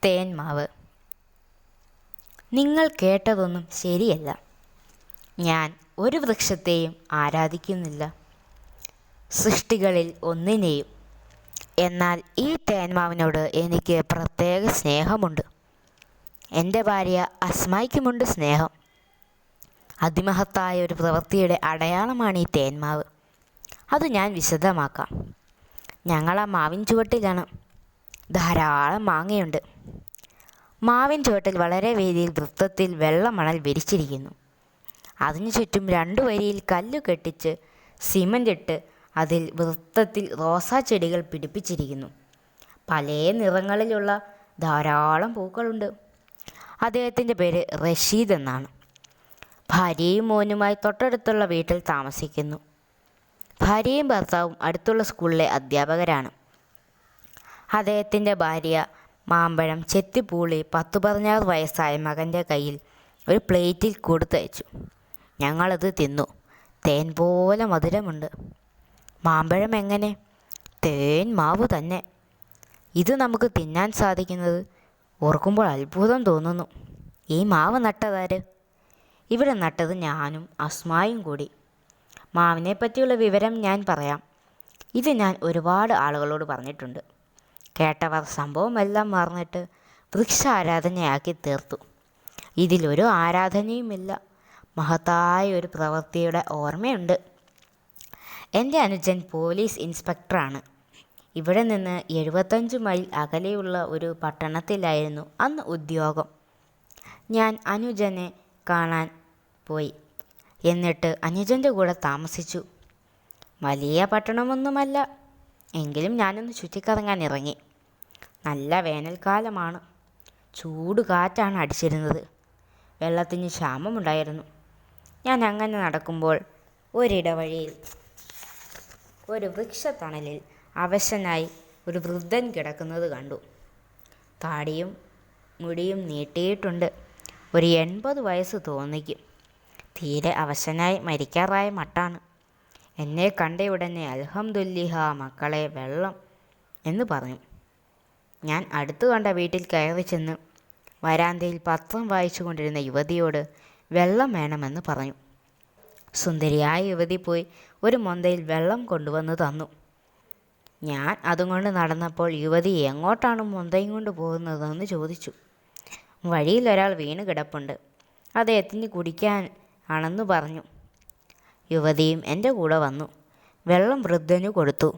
തേന്മാവ്. നിങ്ങൾ കേട്ടതൊന്നും ശരിയല്ല. ഞാൻ ഒരു വൃക്ഷത്തെയും ആരാധിക്കുന്നില്ല, സൃഷ്ടികളിൽ ഒന്നിനെയും. എന്നാൽ ഈ തേന്മാവിനോട് എനിക്ക് പ്രത്യേക സ്നേഹമുണ്ട്. എൻ്റെ ഭാര്യ അസ്മായ്ക്കുമുണ്ട് സ്നേഹം. അതിമഹത്തായ ഒരു പ്രവൃത്തിയുടെ അടയാളമാണ് ഈ തേന്മാവ്. അത് ഞാൻ വിശദമാക്കാം. ഞങ്ങളാ മാവിൻ ചുവട്ടിലാണ്. ധാരാളം മാങ്ങയുണ്ട്. മാവിൻ ചുവട്ടിൽ വളരെ വീതിയിൽ വൃത്തത്തിൽ വെള്ളമണൽ വിരിച്ചിരിക്കുന്നു. അതിനു ചുറ്റും 2 വരിയിൽ കല്ലു കെട്ടിച്ച് സിമൻ്റിട്ട് അതിൽ വൃത്തത്തിൽ റോസാ ചെടികൾ പിടിപ്പിച്ചിരിക്കുന്നു. പല നിറങ്ങളിലുള്ള ധാരാളം പൂക്കളുണ്ട്. അദ്ദേഹത്തിൻ്റെ പേര് റഷീദ് എന്നാണ്. ഭാര്യയും മോനുമായി തൊട്ടടുത്തുള്ള വീട്ടിൽ താമസിക്കുന്നു. ഭാര്യയും ഭർത്താവും അടുത്തുള്ള സ്കൂളിലെ അധ്യാപകരാണ്. അദ്ദേഹത്തിൻ്റെ ഭാര്യ മാമ്പഴം ചെത്തിപ്പൂളി 10-16 വയസ്സായ മകൻ്റെ കയ്യിൽ ഒരു പ്ലേറ്റിൽ കൊടുത്തയച്ചു. ഞങ്ങളത് തിന്നു. തേൻ പോലെ മധുരമുണ്ട്. മാമ്പഴം എങ്ങനെ? തേൻ മാവ് തന്നെ. ഇത് നമുക്ക് തിന്നാൻ സാധിക്കുന്നത് ഓർക്കുമ്പോൾ അത്ഭുതം തോന്നുന്നു. ഈ മാവ് നട്ടതാര്? ഇവിടെ നട്ടത് ഞാനും അസ്മായും കൂടി. മാവിനെ പറ്റിയുള്ള വിവരം ഞാൻ പറയാം. ഇത് ഞാൻ ഒരുപാട് ആളുകളോട് പറഞ്ഞിട്ടുണ്ട്. കേട്ടവർ സംഭവമെല്ലാം മറന്നിട്ട് വൃക്ഷാരാധനയാക്കി തീർത്തു. ഇതിലൊരു ആരാധനയുമില്ല. മഹത്തായ ഒരു പ്രവൃത്തിയുടെ ഓർമ്മയുണ്ട്. എൻ്റെ അനുജൻ പോലീസ് ഇൻസ്പെക്ടറാണ്. ഇവിടെ നിന്ന് 75 മൈൽ അകലെയുള്ള ഒരു പട്ടണത്തിലായിരുന്നു അന്ന് ഉദ്യോഗം. ഞാൻ അനുജനെ കാണാൻ പോയി. എന്നിട്ട് അനുജൻ്റെ കൂടെ താമസിച്ചു. വലിയ പട്ടണമൊന്നുമല്ല, എങ്കിലും ഞാനൊന്ന് ചുറ്റിക്കറങ്ങാൻ ഇറങ്ങി. നല്ല വേനൽക്കാലമാണ്. ചൂട് കാറ്റാണ് അടിച്ചിരുന്നത്. വെള്ളത്തിന് ക്ഷാമമുണ്ടായിരുന്നു. ഞാൻ അങ്ങനെ നടക്കുമ്പോൾ ഒരിടവഴിയിൽ ഒരു വൃക്ഷത്തണലിൽ അവശനായി ഒരു വൃദ്ധൻ കിടക്കുന്നത് കണ്ടു. താടിയും മുടിയും നീട്ടിയിട്ടുണ്ട്. ഒരു 80 വയസ്സ് തോന്നിക്കും. തീരെ അവശനായി മരിക്കാറായ മട്ടാണ്. എന്നെ കണ്ടയുടനെ അൽഹംദുലില്ലാ മക്കളെ, വെള്ളം എന്ന് പറഞ്ഞു. ഞാൻ അടുത്തു കണ്ട വീട്ടിൽ കയറി ചെന്ന് വരാന്തയിൽ പത്രം വായിച്ചു കൊണ്ടിരുന്ന യുവതിയോട് വെള്ളം വേണമെന്ന് പറഞ്ഞു. സുന്ദരിയായ യുവതി പോയി ഒരു മൊന്തയിൽ വെള്ളം കൊണ്ടുവന്ന് തന്നു. ഞാൻ അതുകൊണ്ട് നടന്നപ്പോൾ യുവതി എങ്ങോട്ടാണ് മൊന്തയും കൊണ്ട് പോകുന്നതെന്ന് ചോദിച്ചു. വഴിയിൽ ഒരാൾ വീണ് കിടപ്പുണ്ട്, അദ്ദേഹത്തിന് കുടിക്കാൻ ആണെന്ന് പറഞ്ഞു. യുവതിയും എൻ്റെ കൂടെ വന്നു. വെള്ളം വൃദ്ധനു കൊടുത്തു.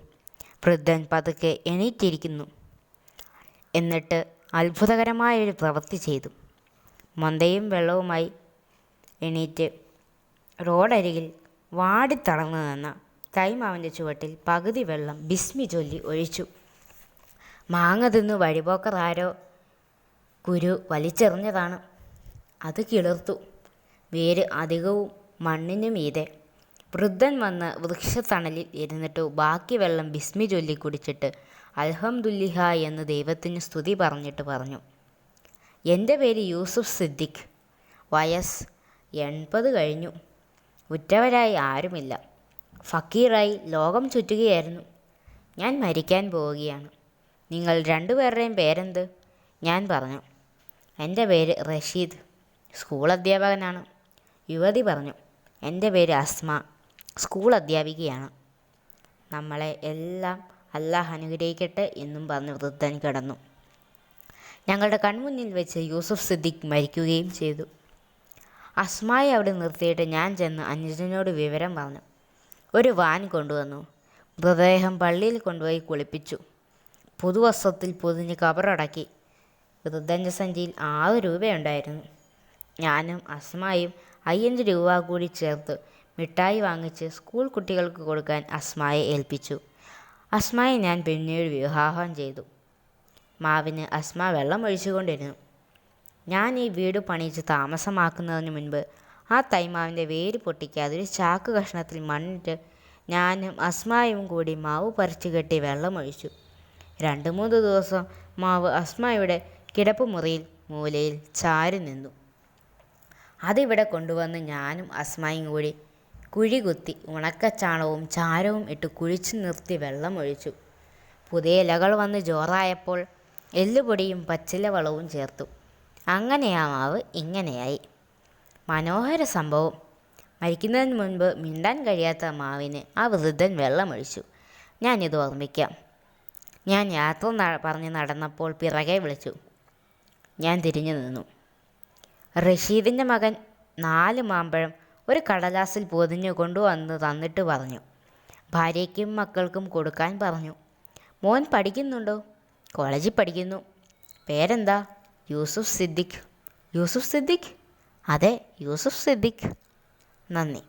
വൃദ്ധൻ പതുക്കെ എണീറ്റിരിക്കുന്നു. എന്നിട്ട് അത്ഭുതകരമായൊരു പ്രവൃത്തി ചെയ്തു. മൊന്തയും വെള്ളവുമായി എണീറ്റ് റോഡരികിൽ വാടിത്തളർന്നു നിന്ന കൈമാവിൻ്റെ ചുവട്ടിൽ പകുതി വെള്ളം ബിസ്മി ചൊല്ലി ഒഴിച്ചു. മാങ്ങ തിന്നു വഴിപോക്കർ ആരോ കുരു വലിച്ചെറിഞ്ഞതാണ്. അത് കിളിർത്തു. വേര് അധികവും മണ്ണിനു മീതെ. വൃദ്ധൻ വന്ന് വൃക്ഷത്തണലിൽ ഇരുന്നിട്ട് ബാക്കി വെള്ളം ബിസ്മി ചൊല്ലി കുടിച്ചിട്ട് അൽഹംദുലില്ലാ എന്ന് ദൈവത്തിന് സ്തുതി പറഞ്ഞിട്ട് പറഞ്ഞു, എൻ്റെ പേര് യൂസുഫ് സിദ്ദിഖ്. വയസ്സ് 80 കഴിഞ്ഞു. ഉറ്റവരായി ആരുമില്ല. ഫക്കീറായി ലോകം ചുറ്റുകയായിരുന്നു. ഞാൻ മരിക്കാൻ പോവുകയാണ്. നിങ്ങൾ 2 പേരുടെയും പേരെന്ത്? ഞാൻ പറഞ്ഞു, എൻ്റെ പേര് റഷീദ്, സ്കൂൾ അധ്യാപകനാണ്. യുവതി പറഞ്ഞു, എൻ്റെ പേര് അസ്മ, സ്കൂൾ അധ്യാപികയാണ്. നമ്മളെ എല്ലാം അല്ലാഹ് അനുഗ്രഹിക്കട്ടെ എന്നും പറഞ്ഞ് വൃദ്ധൻ കിടന്നു. ഞങ്ങളുടെ കൺമുന്നിൽ വെച്ച് യൂസുഫ് സിദ്ദിഖ് മരിക്കുകയും ചെയ്തു. അസ്മയെ അവിടെ നിർത്തിയിട്ട് ഞാൻ ചെന്ന് അനുജനോട് വിവരം പറഞ്ഞു. ഒരു വാൻ കൊണ്ടുവന്നു. മൃതദേഹം പള്ളിയിൽ കൊണ്ടുപോയി കുളിപ്പിച്ചു. പുതുവസ്ത്രത്തിൽ പൊതിഞ്ഞ് കബറടക്കി. വൃദ്ധൻ്റെ സഞ്ചിയിൽ 6 രൂപയുണ്ടായിരുന്നു. ഞാനും അസ്മയും 5 രൂപ കൂടി ചേർത്ത് മിഠായി വാങ്ങിച്ച് സ്കൂൾ കുട്ടികൾക്ക് കൊടുക്കാൻ അസ്മയെ ഏൽപ്പിച്ചു. അസ്മയെ ഞാൻ പിന്നീട് വിവാഹം ചെയ്തു. മാവിന് അസ്മ വെള്ളം ഒഴിച്ചുകൊണ്ടിരുന്നു. ഞാൻ ഈ വീട് പണിയിച്ച് താമസമാക്കുന്നതിന് മുൻപ് ആ തൈമാവിൻ്റെ വേര് പൊട്ടിക്കാതെ ഒരു ചാക്ക് കഷ്ണത്തിൽ മണ്ണിട്ട് ഞാനും അസ്മയും കൂടി മാവ് പറിച്ചു കെട്ടി വെള്ളമൊഴിച്ചു. 2-3 ദിവസം മാവ് അസ്മയുടെ കിടപ്പുമുറിയിൽ മൂലയിൽ ചാരി നിന്നു. അതിവിടെ കൊണ്ടുവന്ന് ഞാനും അസ്മയും കൂടി കുഴി കുത്തി ഉണക്കച്ചാണവും ചാരവും ഇട്ട് കുഴിച്ചു നിർത്തി വെള്ളമൊഴിച്ചു. പുതിയ ഇലകൾ വന്ന് ജോറായപ്പോൾ എല്ലുപൊടിയും പച്ചില വളവും ചേർത്തു. അങ്ങനെ ആ മാവ് ഇങ്ങനെയായി. മനോഹര സംഭവം. മരിക്കുന്നതിന് മുൻപ് മിണ്ടാൻ കഴിയാത്ത മാവിന് ആ വൃദ്ധൻ വെള്ളമൊഴിച്ചു. ഞാനിത് ഓർമ്മിക്കാം. ഞാൻ യാത്ര പറഞ്ഞ് നടന്നപ്പോൾ പിറകെ വിളിച്ചു. ഞാൻ തിരിഞ്ഞു നിന്നു. റഷീദിൻ്റെ മകൻ 4 മാമ്പഴം ഒരു കടലാസിൽ പൊതിഞ്ഞു കൊണ്ടുവന്ന് തന്നിട്ട് പറഞ്ഞു, ഭാര്യയ്ക്കും മക്കൾക്കും കൊടുക്കാൻ പറഞ്ഞു. മോൻ പഠിക്കുന്നുണ്ടോ? കോളേജിൽ പഠിക്കുന്നു. പേരെന്താ? യൂസുഫ് സിദ്ദിഖ്. യൂസുഫ് സിദ്ദിഖ്? അതെ, യൂസുഫ് സിദ്ദിഖ്. നന്ദി.